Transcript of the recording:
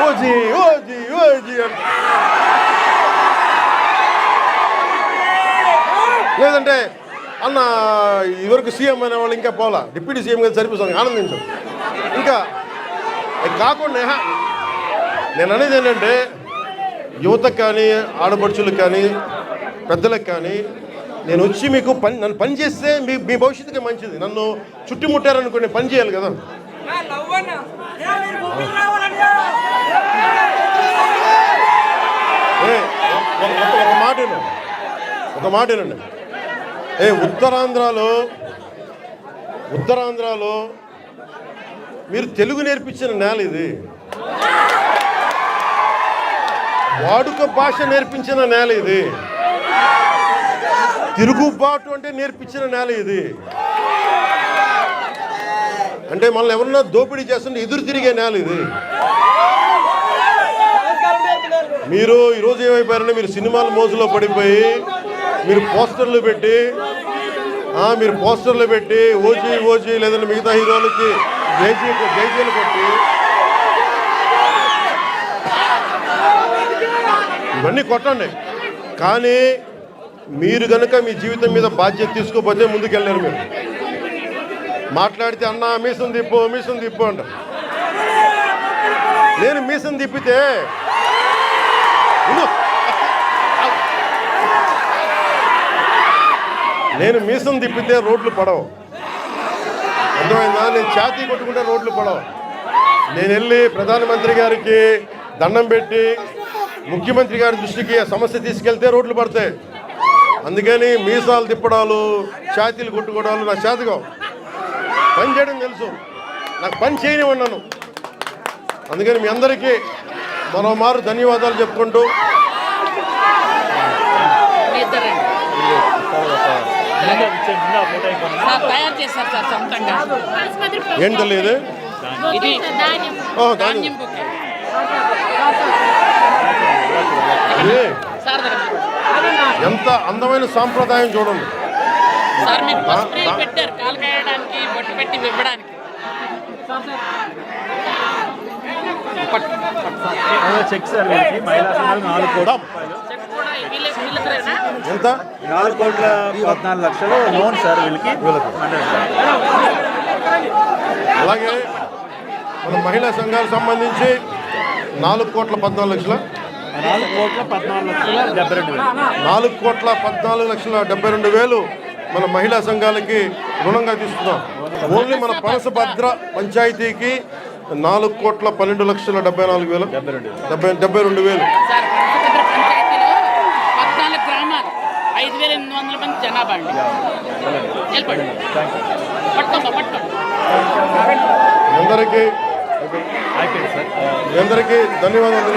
OG OG OG అని. లేదంటే అన్న ఇదివరకు సీఎం అనే వాళ్ళు ఇంకా పోలా, డిప్యూటీ సీఎం గారు సరిపోతుంది, ఆనందించాం. ఇంకా కాకుండా నేను అనేది ఏంటంటే యువతకు కానీ ఆడపడుచులకు కానీ పెద్దలకు కానీ నేను వచ్చి మీకు నన్ను పని చేస్తే మీ భవిష్యత్తుకి మంచిది. నన్ను చుట్టుముట్టారనుకోండి, పని చేయాలి కదా. ఒక మాటేనండి. ఉత్తరాంధ్రలో మీరు తెలుగు నేర్పించిన నేల ఇది. వాడుక భాష నేర్పించిన నేల ఇది. తిరుగుబాటు అంటే నేర్పించిన నేల ఇది. అంటే మనల్ని ఎవరన్నా దోపిడీ చేస్తుంటే ఎదురు తిరిగే నేల ఇది. మీరు ఈరోజు ఏమైపోయారంటే మీరు సినిమాల మోజులో పడిపోయి మీరు పోస్టర్లు పెట్టి ఓజీ లేదంటే మిగతా హీరోలకి జైజీలు కొట్టి ఇవన్నీ కొట్టండి. కానీ మీరు కనుక మీ జీవితం మీద బాధ్యత తీసుకోకపోతే ముందుకెళ్ళారు. మీరు మాట్లాడితే అన్న మీసం తిప్పు అంటారు. నేను మీసం తిప్పితే రోడ్లు పడవు. అర్థమైందా? నేను ఛాతీ కొట్టుకుంటే రోడ్లు పడవు. నేను వెళ్ళి ప్రధానమంత్రి గారికి దండం పెట్టి ముఖ్యమంత్రి గారి దృష్టికి ఆ సమస్య తీసుకెళ్తే రోడ్లు పడతాయి. అందుకని మీసాలు తిప్పడాలు, ఛాతీలు కొట్టుకోవడాలు నా చేతగా. పని చేయడం తెలుసు, నాకు పని చేయనివ్వన్నాను. అందుకని మీ అందరికీ మరోమారు ధన్యవాదాలు చెప్పుకుంటూ ఏం తెలియదు. ఎంత అందమైన సాంప్రదాయం చూడండి. చెక్ సార్ వీళ్ళకి మహిళా సంఘాలు 4 కోట్ల ఎంత 4,14,00,000 లోన్ సార్ వీళ్ళకి. అలాగే మన మహిళా సంఘాలకు సంబంధించి 4,14,00,000 4,14,72,000 మన మహిళా సంఘాలకి రుణంగా తీసుకున్నాం. ఓన్లీ మన పనసభద్ర పంచాయతీకి 4,12,74,072. 5,800 మంది జనాభా అండి. అందరికీ ధన్యవాదాలు.